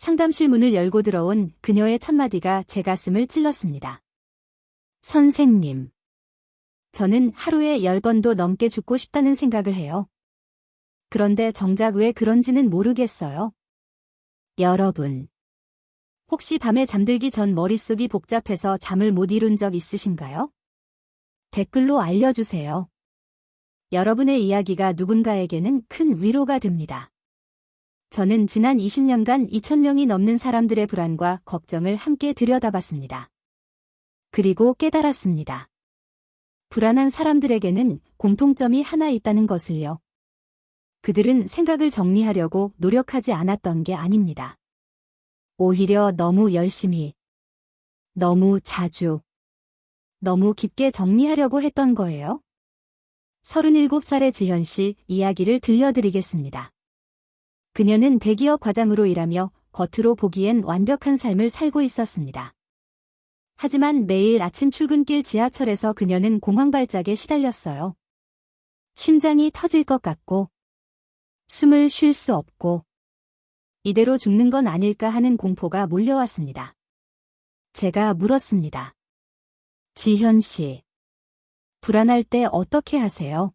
상담실 문을 열고 들어온 그녀의 첫마디가 제 가슴을 찔렀습니다. 선생님. 저는 하루에 10번도 넘게 죽고 싶다는 생각을 해요. 그런데 정작 왜 그런지는 모르겠어요. 여러분. 혹시 밤에 잠들기 전 머릿속이 복잡해서 잠을 못 이룬 적 있으신가요? 댓글로 알려주세요. 여러분의 이야기가 누군가에게는 큰 위로가 됩니다. 저는 지난 20년간 2,000명이 넘는 사람들의 불안과 걱정을 함께 들여다봤습니다. 그리고 깨달았습니다. 불안한 사람들에게는 공통점이 하나 있다는 것을요. 그들은 생각을 정리하려고 노력하지 않았던 게 아닙니다. 오히려 너무 열심히, 너무 자주, 너무 깊게 정리하려고 했던 거예요. 37살의 지현 씨 이야기를 들려드리겠습니다. 그녀는 대기업 과장으로 일하며 겉으로 보기엔 완벽한 삶을 살고 있었습니다. 하지만 매일 아침 출근길 지하철에서 그녀는 공황발작에 시달렸어요. 심장이 터질 것 같고, 숨을 쉴 수 없고, 이대로 죽는 건 아닐까 하는 공포가 몰려왔습니다. 제가 물었습니다. 지현 씨, 불안할 때 어떻게 하세요?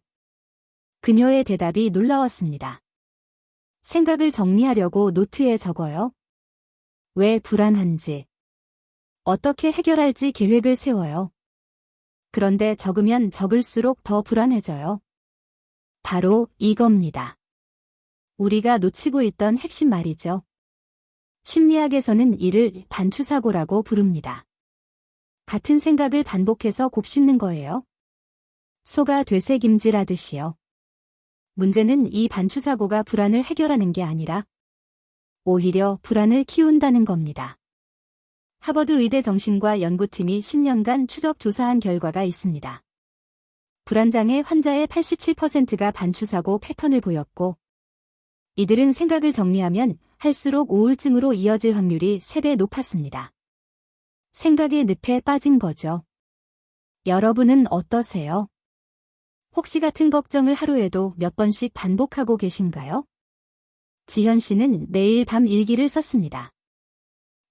그녀의 대답이 놀라웠습니다. 생각을 정리하려고 노트에 적어요. 왜 불안한지, 어떻게 해결할지 계획을 세워요. 그런데 적으면 적을수록 더 불안해져요. 바로 이겁니다. 우리가 놓치고 있던 핵심 말이죠. 심리학에서는 이를 반추사고라고 부릅니다. 같은 생각을 반복해서 곱씹는 거예요. 소가 되새김질하듯이요. 문제는 이 반추사고가 불안을 해결하는 게 아니라 오히려 불안을 키운다는 겁니다. 하버드 의대 정신과 연구팀이 10년간 추적 조사한 결과가 있습니다. 불안장애 환자의 87%가 반추사고 패턴을 보였고, 이들은 생각을 정리하면 할수록 우울증으로 이어질 확률이 3배 높았습니다. 생각의 늪에 빠진 거죠. 여러분은 어떠세요? 혹시 같은 걱정을 하루에도 몇 번씩 반복하고 계신가요? 지현 씨는 매일 밤 일기를 썼습니다.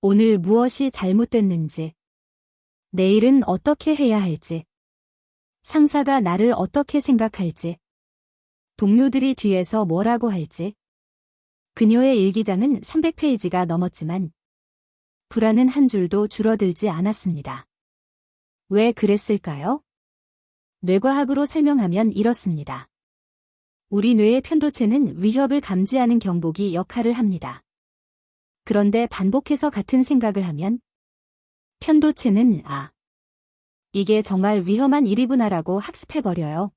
오늘 무엇이 잘못됐는지, 내일은 어떻게 해야 할지, 상사가 나를 어떻게 생각할지, 동료들이 뒤에서 뭐라고 할지. 그녀의 일기장은 300페이지가 넘었지만 불안은 한 줄도 줄어들지 않았습니다. 왜 그랬을까요? 뇌과학으로 설명하면 이렇습니다. 우리 뇌의 편도체는 위협을 감지하는 경보기 역할을 합니다. 그런데 반복해서 같은 생각을 하면 편도체는 이게 정말 위험한 일이구나라고 학습해버려요.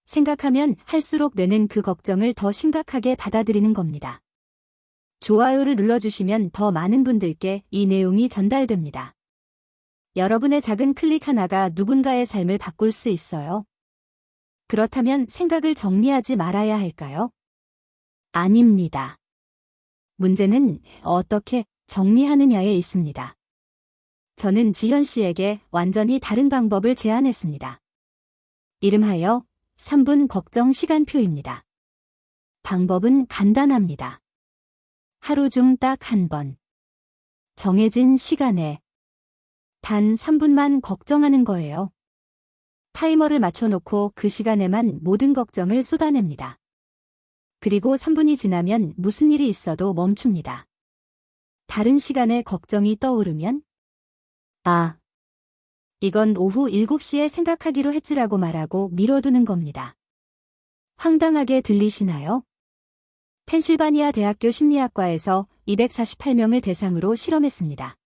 생각하면 할수록 뇌는 그 걱정을 더 심각하게 받아들이는 겁니다. 좋아요를 눌러주시면 더 많은 분들께 이 내용이 전달됩니다. 여러분의 작은 클릭 하나가 누군가의 삶을 바꿀 수 있어요. 그렇다면 생각을 정리하지 말아야 할까요? 아닙니다. 문제는 어떻게 정리하느냐에 있습니다. 저는 지현 씨에게 완전히 다른 방법을 제안했습니다. 이름하여 3분 걱정 시간표입니다. 방법은 간단합니다. 하루 중 딱 한 번. 정해진 시간에 단 3분만 걱정하는 거예요. 타이머를 맞춰놓고 그 시간에만 모든 걱정을 쏟아냅니다. 그리고 3분이 지나면 무슨 일이 있어도 멈춥니다. 다른 시간에 걱정이 떠오르면 이건 오후 7시에 생각하기로 했지라고 말하고 미뤄두는 겁니다. 황당하게 들리시나요? 펜실바니아 대학교 심리학과에서 248명을 대상으로 실험했습니다.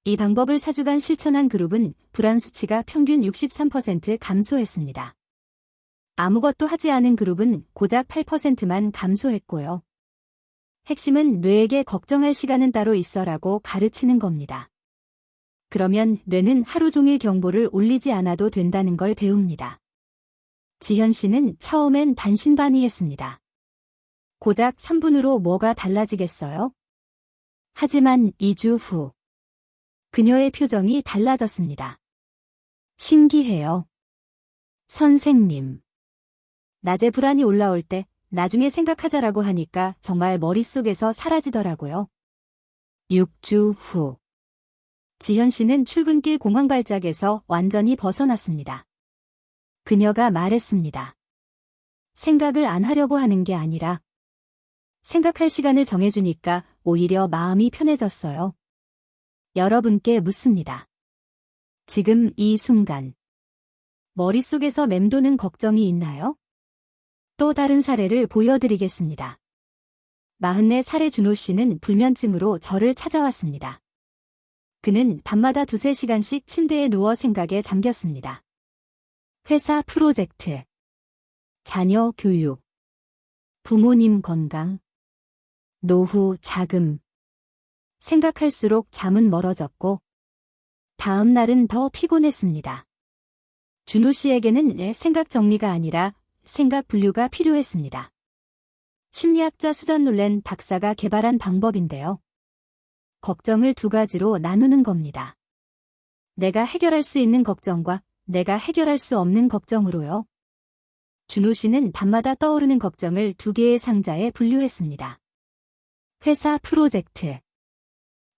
이 방법을 4주간 실천한 그룹은 불안 수치가 평균 63% 감소했습니다. 아무것도 하지 않은 그룹은 고작 8%만 감소했고요. 핵심은 뇌에게 걱정할 시간은 따로 있어라고 가르치는 겁니다. 그러면 뇌는 하루 종일 경보를 울리지 않아도 된다는 걸 배웁니다. 지현 씨는 처음엔 반신반의했습니다. 고작 3분으로 뭐가 달라지겠어요? 하지만 2주 후 그녀의 표정이 달라졌습니다. 신기해요. 선생님. 낮에 불안이 올라올 때 나중에 생각하자라고 하니까 정말 머릿속에서 사라지더라고요. 6주 후. 지현 씨는 출근길 공황 발작에서 완전히 벗어났습니다. 그녀가 말했습니다. 생각을 안 하려고 하는 게 아니라 생각할 시간을 정해주니까 오히려 마음이 편해졌어요. 여러분께 묻습니다. 지금 이 순간 머릿속에서 맴도는 걱정이 있나요? 또 다른 사례를 보여드리겠습니다. 44살의 준호 씨는 불면증으로 저를 찾아왔습니다. 그는 밤마다 2~3시간씩 침대에 누워 생각에 잠겼습니다. 회사 프로젝트, 자녀 교육, 부모님 건강, 노후 자금. 생각할수록 잠은 멀어졌고 다음 날은 더 피곤했습니다. 준호 씨에게는 생각 정리가 아니라 생각 분류가 필요했습니다. 심리학자 수잔 놀렌 박사가 개발한 방법인데요. 걱정을 2가지로 나누는 겁니다. 내가 해결할 수 있는 걱정과 내가 해결할 수 없는 걱정으로요. 준호 씨는 밤마다 떠오르는 걱정을 2개의 상자에 분류했습니다. 회사 프로젝트,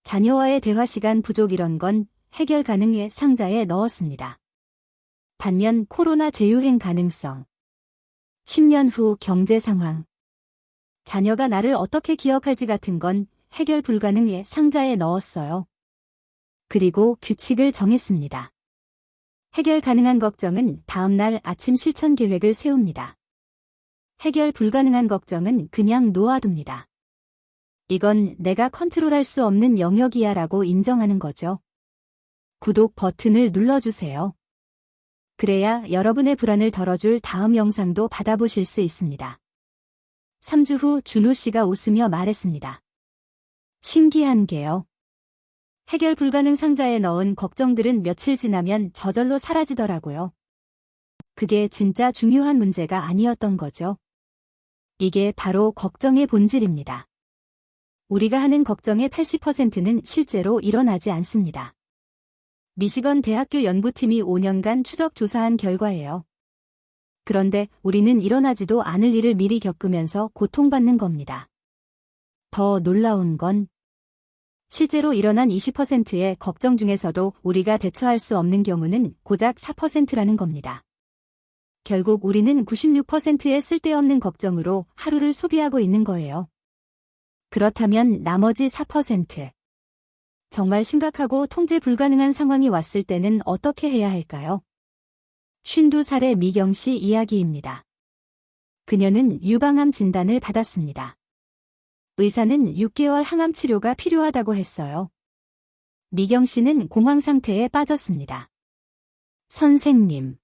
자녀와의 대화 시간 부족 이런 건 해결 가능의 상자에 넣었습니다. 반면 코로나 재유행 가능성, 10년 후 경제 상황, 자녀가 나를 어떻게 기억할지 같은 건 해결 불가능의 상자에 넣었어요. 그리고 규칙을 정했습니다. 해결 가능한 걱정은 다음 날 아침 실천 계획을 세웁니다. 해결 불가능한 걱정은 그냥 놓아둡니다. 이건 내가 컨트롤할 수 없는 영역이야 라고 인정하는 거죠. 구독 버튼을 눌러주세요. 그래야 여러분의 불안을 덜어줄 다음 영상도 받아보실 수 있습니다. 3주 후 준호 씨가 웃으며 말했습니다. 신기한 게요. 해결 불가능 상자에 넣은 걱정들은 며칠 지나면 저절로 사라지더라고요. 그게 진짜 중요한 문제가 아니었던 거죠. 이게 바로 걱정의 본질입니다. 우리가 하는 걱정의 80%는 실제로 일어나지 않습니다. 미시건 대학교 연구팀이 5년간 추적 조사한 결과예요. 그런데 우리는 일어나지도 않을 일을 미리 겪으면서 고통받는 겁니다. 더 놀라운 건 실제로 일어난 20%의 걱정 중에서도 우리가 대처할 수 없는 경우는 고작 4%라는 겁니다. 결국 우리는 96%의 쓸데없는 걱정으로 하루를 소비하고 있는 거예요. 그렇다면 나머지 4%. 정말 심각하고 통제 불가능한 상황이 왔을 때는 어떻게 해야 할까요? 52살의 미경 씨 이야기입니다. 그녀는 유방암 진단을 받았습니다. 의사는 6개월 항암 치료가 필요하다고 했어요. 미경 씨는 공황 상태에 빠졌습니다. 선생님,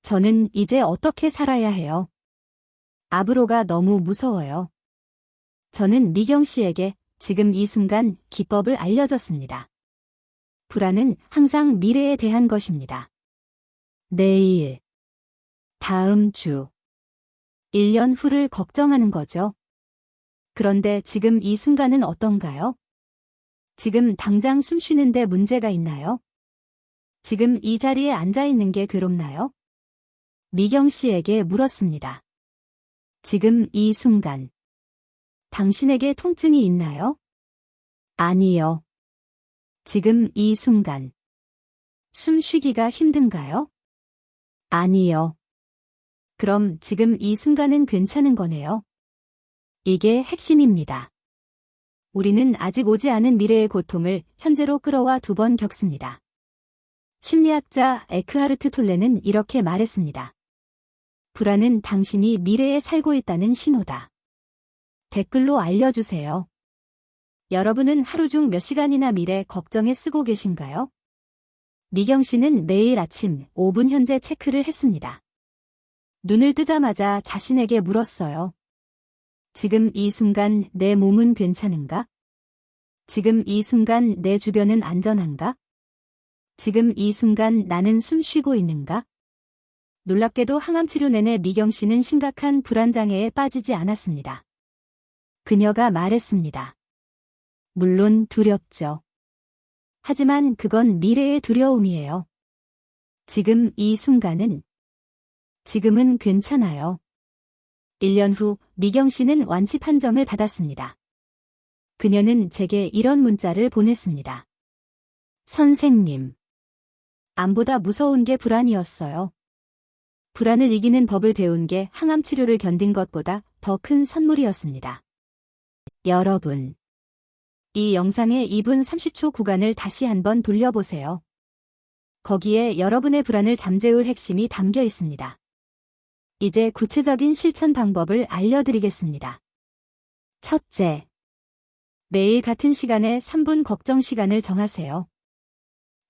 저는 이제 어떻게 살아야 해요? 앞으로가 너무 무서워요. 저는 미경 씨에게 지금 이 순간 기법을 알려줬습니다. 불안은 항상 미래에 대한 것입니다. 내일, 다음 주, 1년 후를 걱정하는 거죠. 그런데 지금 이 순간은 어떤가요? 지금 당장 숨 쉬는데 문제가 있나요? 지금 이 자리에 앉아 있는 게 괴롭나요? 미경 씨에게 물었습니다. 지금 이 순간, 당신에게 통증이 있나요? 아니요. 지금 이 순간, 숨 쉬기가 힘든가요? 아니요. 그럼 지금 이 순간은 괜찮은 거네요. 이게 핵심입니다. 우리는 아직 오지 않은 미래의 고통을 현재로 끌어와 2번 겪습니다. 심리학자 에크하르트 톨레는 이렇게 말했습니다. 불안은 당신이 미래에 살고 있다는 신호다. 댓글로 알려주세요. 여러분은 하루 중 몇 시간이나 미래 걱정에 쓰고 계신가요? 미경 씨는 매일 아침 5분 현재 체크를 했습니다. 눈을 뜨자마자 자신에게 물었어요. 지금 이 순간 내 몸은 괜찮은가? 지금 이 순간 내 주변은 안전한가? 지금 이 순간 나는 숨 쉬고 있는가? 놀랍게도 항암 치료 내내 미경 씨는 심각한 불안장애에 빠지지 않았습니다. 그녀가 말했습니다. 물론 두렵죠. 하지만 그건 미래의 두려움이에요. 지금 이 순간은, 지금은 괜찮아요. 1년 후 미경 씨는 완치 판정을 받았습니다. 그녀는 제게 이런 문자를 보냈습니다. 선생님. 암보다 무서운 게 불안이었어요. 불안을 이기는 법을 배운 게 항암 치료를 견딘 것보다 더 큰 선물이었습니다. 여러분. 이 영상의 2분 30초 구간을 다시 한번 돌려보세요. 거기에 여러분의 불안을 잠재울 핵심이 담겨 있습니다. 이제 구체적인 실천 방법을 알려드리겠습니다. 첫째. 매일 같은 시간에 3분 걱정 시간을 정하세요.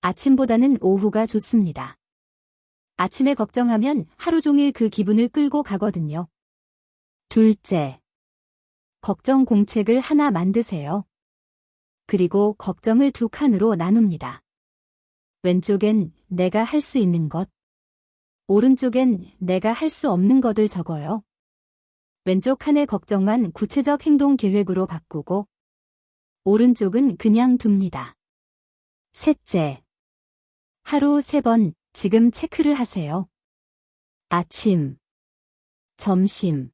아침보다는 오후가 좋습니다. 아침에 걱정하면 하루 종일 그 기분을 끌고 가거든요. 둘째. 걱정 공책을 하나 만드세요. 그리고 걱정을 두 칸으로 나눕니다. 왼쪽엔 내가 할 수 있는 것, 오른쪽엔 내가 할 수 없는 것을 적어요. 왼쪽 칸의 걱정만 구체적 행동 계획으로 바꾸고 오른쪽은 그냥 둡니다. 셋째. 하루 3번 지금 체크를 하세요. 아침, 점심,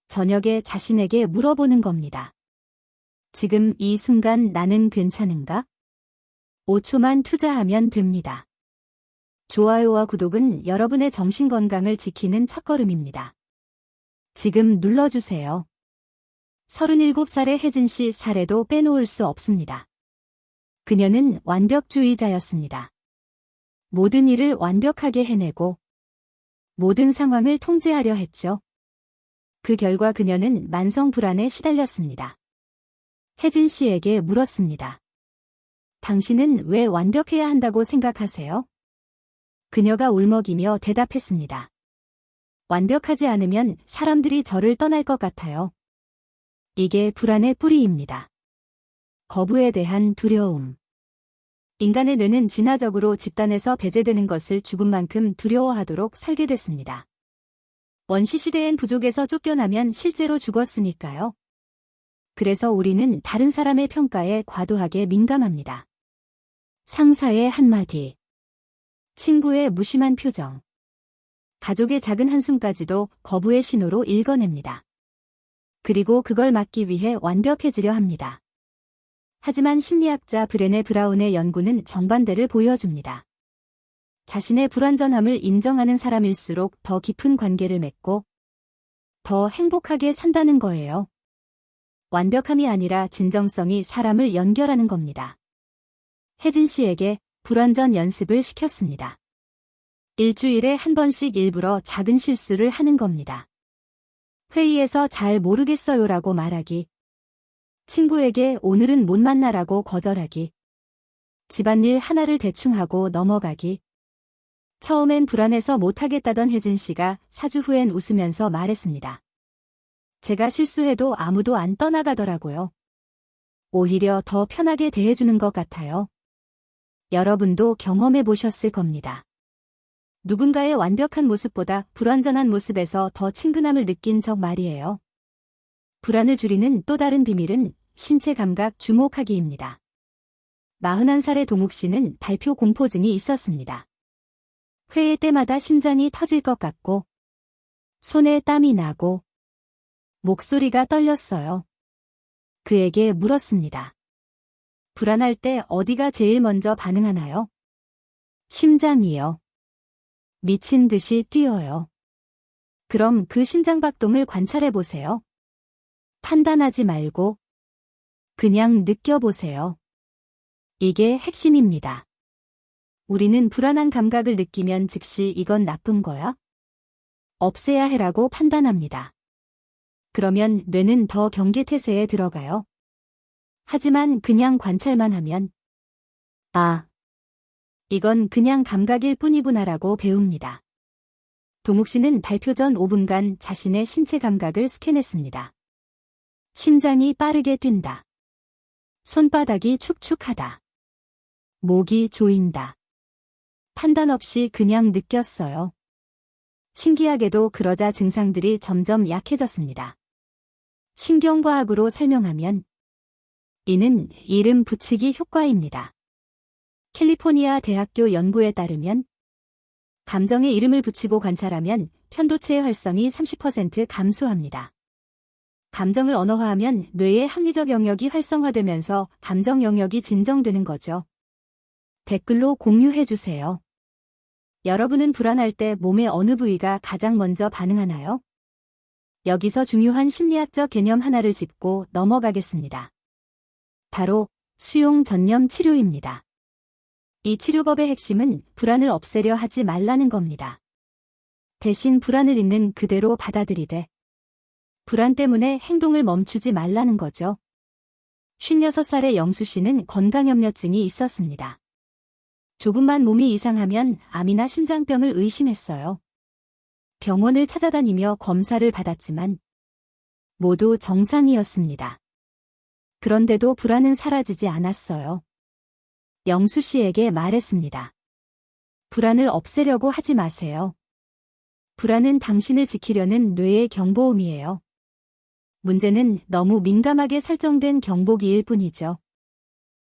저녁에 자신에게 물어보는 겁니다. 지금 이 순간 나는 괜찮은가? 5초만 투자하면 됩니다. 좋아요와 구독은 여러분의 정신건강을 지키는 첫걸음입니다. 지금 눌러주세요. 37살의 혜진 씨 사례도 빼놓을 수 없습니다. 그녀는 완벽주의자였습니다. 모든 일을 완벽하게 해내고 모든 상황을 통제하려 했죠. 그 결과 그녀는 만성 불안에 시달렸습니다. 혜진 씨에게 물었습니다. 당신은 왜 완벽해야 한다고 생각하세요? 그녀가 울먹이며 대답했습니다. 완벽하지 않으면 사람들이 저를 떠날 것 같아요. 이게 불안의 뿌리입니다. 거부에 대한 두려움. 인간의 뇌는 진화적으로 집단에서 배제되는 것을 죽은 만큼 두려워하도록 설계됐습니다. 원시시대엔 부족에서 쫓겨나면 실제로 죽었으니까요. 그래서 우리는 다른 사람의 평가에 과도하게 민감합니다. 상사의 한마디, 친구의 무심한 표정, 가족의 작은 한숨까지도 거부의 신호로 읽어냅니다. 그리고 그걸 막기 위해 완벽해지려 합니다. 하지만 심리학자 브레네 브라운의 연구는 정반대를 보여줍니다. 자신의 불완전함을 인정하는 사람일수록 더 깊은 관계를 맺고 더 행복하게 산다는 거예요. 완벽함이 아니라 진정성이 사람을 연결하는 겁니다. 혜진 씨에게 불완전 연습을 시켰습니다. 일주일에 한 번씩 일부러 작은 실수를 하는 겁니다. 회의에서 잘 모르겠어요라고 말하기, 친구에게 오늘은 못 만나라고 거절하기, 집안일 하나를 대충 하고 넘어가기. 처음엔 불안해서 못하겠다던 혜진 씨가 4주 후엔 웃으면서 말했습니다. 제가 실수해도 아무도 안 떠나가더라고요. 오히려 더 편하게 대해주는 것 같아요. 여러분도 경험해 보셨을 겁니다. 누군가의 완벽한 모습보다 불완전한 모습에서 더 친근함을 느낀 적 말이에요. 불안을 줄이는 또 다른 비밀은 신체 감각 주목하기입니다. 41살의 동욱 씨는 발표 공포증이 있었습니다. 회의 때마다 심장이 터질 것 같고 손에 땀이 나고 목소리가 떨렸어요. 그에게 물었습니다. 불안할 때 어디가 제일 먼저 반응하나요? 심장이요. 미친 듯이 뛰어요. 그럼 그 심장박동을 관찰해 보세요. 판단하지 말고 그냥 느껴보세요. 이게 핵심입니다. 우리는 불안한 감각을 느끼면 즉시 이건 나쁜 거야? 없애야 해라고 판단합니다. 그러면 뇌는 더 경계태세에 들어가요. 하지만 그냥 관찰만 하면 아, 이건 그냥 감각일 뿐이구나라고 배웁니다. 동욱 씨는 발표 전 5분간 자신의 신체 감각을 스캔했습니다. 심장이 빠르게 뛴다. 손바닥이 축축하다. 목이 조인다. 판단 없이 그냥 느꼈어요. 신기하게도 그러자 증상들이 점점 약해졌습니다. 신경과학으로 설명하면 이는 이름 붙이기 효과입니다. 캘리포니아 대학교 연구에 따르면 감정에 이름을 붙이고 관찰하면 편도체의 활성이 30% 감소합니다. 감정을 언어화하면 뇌의 합리적 영역이 활성화되면서 감정 영역이 진정되는 거죠. 댓글로 공유해주세요. 여러분은 불안할 때 몸의 어느 부위가 가장 먼저 반응하나요? 여기서 중요한 심리학적 개념 하나를 짚고 넘어가겠습니다. 바로 수용 전념 치료입니다. 이 치료법의 핵심은 불안을 없애려 하지 말라는 겁니다. 대신 불안을 있는 그대로 받아들이되 불안 때문에 행동을 멈추지 말라는 거죠. 56살의 영수 씨는 건강염려증이 있었습니다. 조금만 몸이 이상하면 암이나 심장병을 의심했어요. 병원을 찾아다니며 검사를 받았지만 모두 정상이었습니다. 그런데도 불안은 사라지지 않았어요. 영수 씨에게 말했습니다. 불안을 없애려고 하지 마세요. 불안은 당신을 지키려는 뇌의 경보음이에요. 문제는 너무 민감하게 설정된 경보기일 뿐이죠.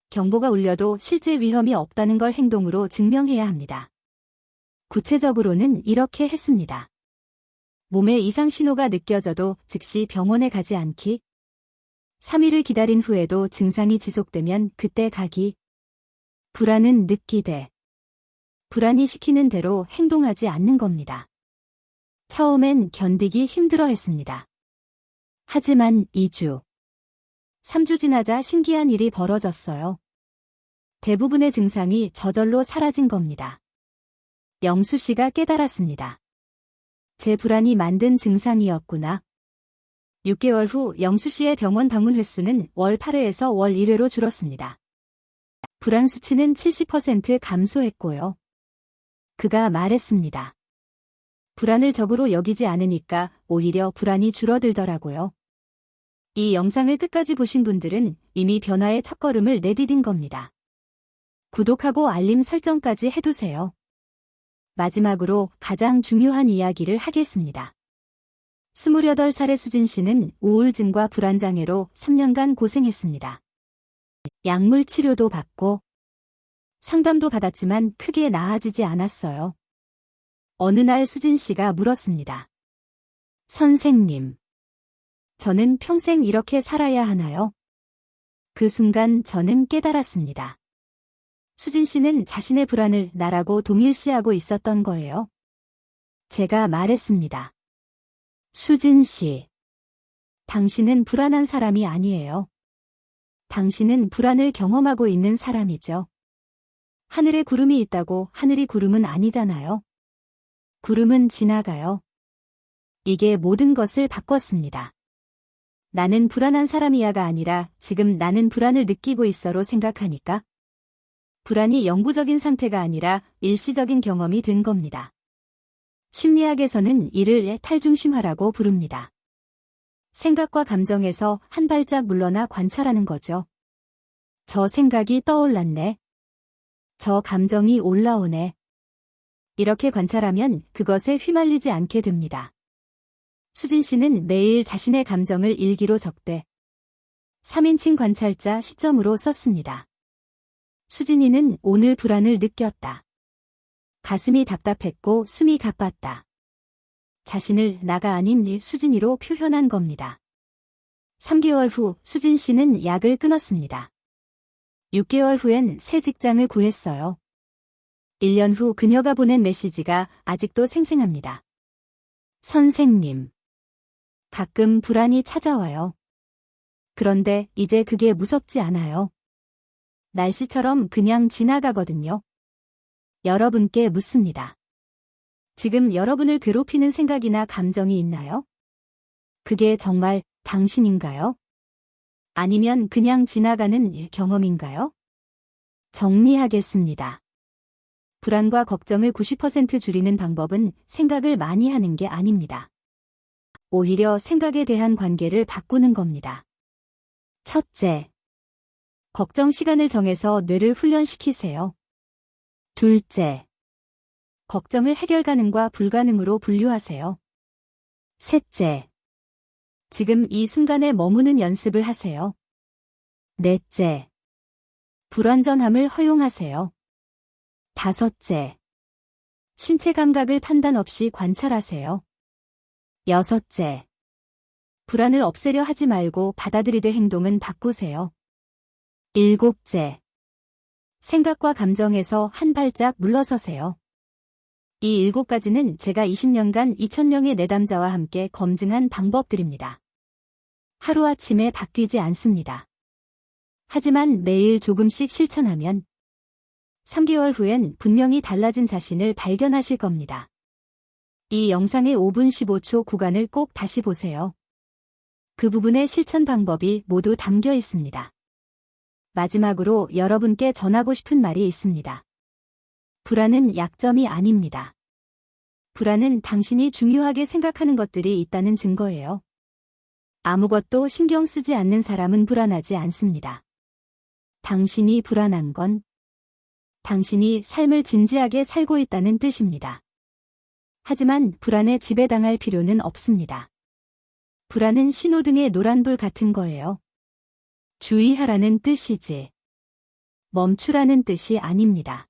경보가 울려도 실제 위험이 없다는 걸 행동으로 증명해야 합니다. 구체적으로는 이렇게 했습니다. 몸에 이상 신호가 느껴져도 즉시 병원에 가지 않기. 3일을 기다린 후에도 증상이 지속되면 그때 가기. 불안은 느끼되 불안이 시키는 대로 행동하지 않는 겁니다. 처음엔 견디기 힘들어 했습니다. 하지만 2주, 3주 지나자 신기한 일이 벌어졌어요. 대부분의 증상이 저절로 사라진 겁니다. 영수 씨가 깨달았습니다. 제 불안이 만든 증상이었구나. 6개월 후 영수 씨의 병원 방문 횟수는 월 8회에서 월 1회로 줄었습니다. 불안 수치는 70% 감소했고요. 그가 말했습니다. 불안을 적으로 여기지 않으니까 오히려 불안이 줄어들더라고요. 이 영상을 끝까지 보신 분들은 이미 변화의 첫걸음을 내디딘 겁니다. 구독하고 알림 설정까지 해두세요. 마지막으로 가장 중요한 이야기를 하겠습니다. 28살의 수진 씨는 우울증과 불안장애로 3년간 고생했습니다. 약물 치료도 받고 상담도 받았지만 크게 나아지지 않았어요. 어느 날 수진 씨가 물었습니다. 선생님, 저는 평생 이렇게 살아야 하나요? 그 순간 저는 깨달았습니다. 수진 씨는 자신의 불안을 나라고 동일시하고 있었던 거예요. 제가 말했습니다. 수진 씨, 당신은 불안한 사람이 아니에요. 당신은 불안을 경험하고 있는 사람이죠. 하늘에 구름이 있다고 하늘이 구름은 아니잖아요. 구름은 지나가요. 이게 모든 것을 바꿨습니다. 나는 불안한 사람이야가 아니라 지금 나는 불안을 느끼고 있어로 생각하니까 불안이 영구적인 상태가 아니라 일시적인 경험이 된 겁니다. 심리학에서는 이를 탈중심화라고 부릅니다. 생각과 감정에서 한 발짝 물러나 관찰하는 거죠. 저 생각이 떠올랐네. 저 감정이 올라오네. 이렇게 관찰하면 그것에 휘말리지 않게 됩니다. 수진 씨는 매일 자신의 감정을 일기로 적되 3인칭 관찰자 시점으로 썼습니다. 수진이는 오늘 불안을 느꼈다. 가슴이 답답했고 숨이 가빴다. 자신을 나가 아닌 수진이로 표현한 겁니다. 3개월 후 수진 씨는 약을 끊었습니다. 6개월 후엔 새 직장을 구했어요. 1년 후 그녀가 보낸 메시지가 아직도 생생합니다. 선생님, 가끔 불안이 찾아와요. 그런데 이제 그게 무섭지 않아요. 날씨처럼 그냥 지나가거든요. 여러분께 묻습니다. 지금 여러분을 괴롭히는 생각이나 감정이 있나요? 그게 정말 당신인가요? 아니면 그냥 지나가는 경험인가요? 정리하겠습니다. 불안과 걱정을 90% 줄이는 방법은 생각을 많이 하는 게 아닙니다. 오히려 생각에 대한 관계를 바꾸는 겁니다. 첫째, 걱정 시간을 정해서 뇌를 훈련시키세요. 둘째, 걱정을 해결 가능과 불가능으로 분류하세요. 셋째, 지금 이 순간에 머무는 연습을 하세요. 넷째, 불완전함을 허용하세요. 다섯째, 신체 감각을 판단 없이 관찰하세요. 여섯째, 불안을 없애려 하지 말고 받아들이되 행동은 바꾸세요. 7째. 생각과 감정에서 한 발짝 물러서세요. 이 7가지는 제가 20년간 2,000명의 내담자와 함께 검증한 방법들입니다. 하루아침에 바뀌지 않습니다. 하지만 매일 조금씩 실천하면 3개월 후엔 분명히 달라진 자신을 발견하실 겁니다. 이 영상의 5분 15초 구간을 꼭 다시 보세요. 그 부분의 실천 방법이 모두 담겨 있습니다. 마지막으로 여러분께 전하고 싶은 말이 있습니다. 불안은 약점이 아닙니다. 불안은 당신이 중요하게 생각하는 것들이 있다는 증거예요. 아무것도 신경 쓰지 않는 사람은 불안하지 않습니다. 당신이 불안한 건 당신이 삶을 진지하게 살고 있다는 뜻입니다. 하지만 불안에 지배당할 필요는 없습니다. 불안은 신호등의 노란불 같은 거예요. 주의하라는 뜻이지 멈추라는 뜻이 아닙니다.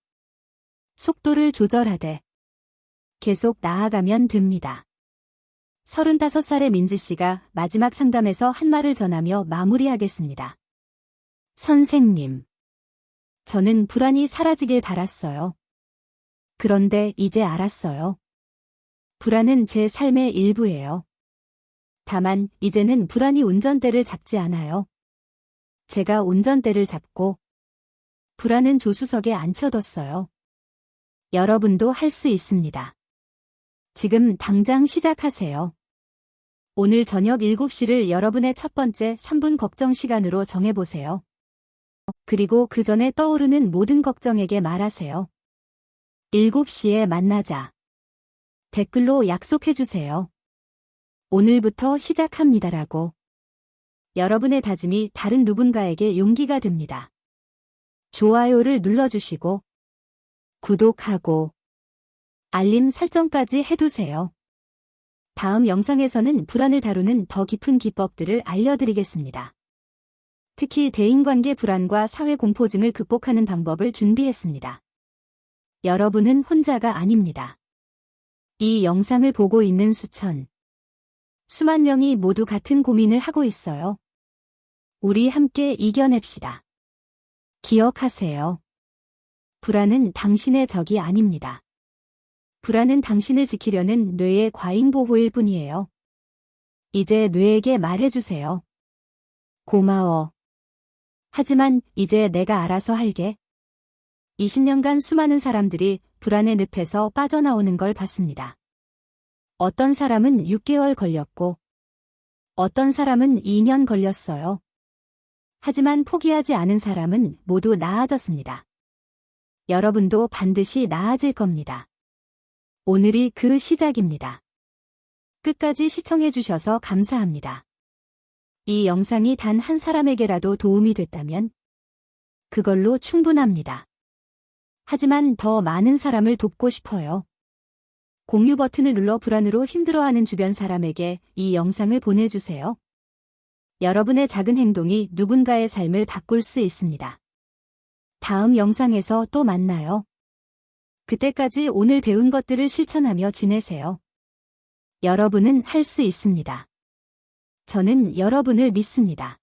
속도를 조절하되 계속 나아가면 됩니다. 35살의 민지 씨가 마지막 상담에서 한 말을 전하며 마무리하겠습니다. 선생님, 저는 불안이 사라지길 바랐어요. 그런데 이제 알았어요. 불안은 제 삶의 일부예요. 다만 이제는 불안이 운전대를 잡지 않아요. 제가 운전대를 잡고 불안은 조수석에 앉혀뒀어요. 여러분도 할 수 있습니다. 지금 당장 시작하세요. 오늘 저녁 7시를 여러분의 첫 번째 3분 걱정 시간으로 정해보세요. 그리고 그 전에 떠오르는 모든 걱정에게 말하세요. 7시에 만나자. 댓글로 약속해주세요. 오늘부터 시작합니다라고. 여러분의 다짐이 다른 누군가에게 용기가 됩니다. 좋아요를 눌러주시고 구독하고 알림 설정까지 해두세요. 다음 영상에서는 불안을 다루는 더 깊은 기법들을 알려드리겠습니다. 특히 대인관계 불안과 사회공포증을 극복하는 방법을 준비했습니다. 여러분은 혼자가 아닙니다. 이 영상을 보고 있는 수만 명이 모두 같은 고민을 하고 있어요. 우리 함께 이겨냅시다. 기억하세요. 불안은 당신의 적이 아닙니다. 불안은 당신을 지키려는 뇌의 과잉보호일 뿐이에요. 이제 뇌에게 말해주세요. 고마워. 하지만 이제 내가 알아서 할게. 20년간 수많은 사람들이 불안의 늪에서 빠져나오는 걸 봤습니다. 어떤 사람은 6개월 걸렸고 어떤 사람은 2년 걸렸어요. 하지만 포기하지 않은 사람은 모두 나아졌습니다. 여러분도 반드시 나아질 겁니다. 오늘이 그 시작입니다. 끝까지 시청해주셔서 감사합니다. 이 영상이 단 한 사람에게라도 도움이 됐다면 그걸로 충분합니다. 하지만 더 많은 사람을 돕고 싶어요. 공유 버튼을 눌러 불안으로 힘들어하는 주변 사람에게 이 영상을 보내주세요. 여러분의 작은 행동이 누군가의 삶을 바꿀 수 있습니다. 다음 영상에서 또 만나요. 그때까지 오늘 배운 것들을 실천하며 지내세요. 여러분은 할 수 있습니다. 저는 여러분을 믿습니다.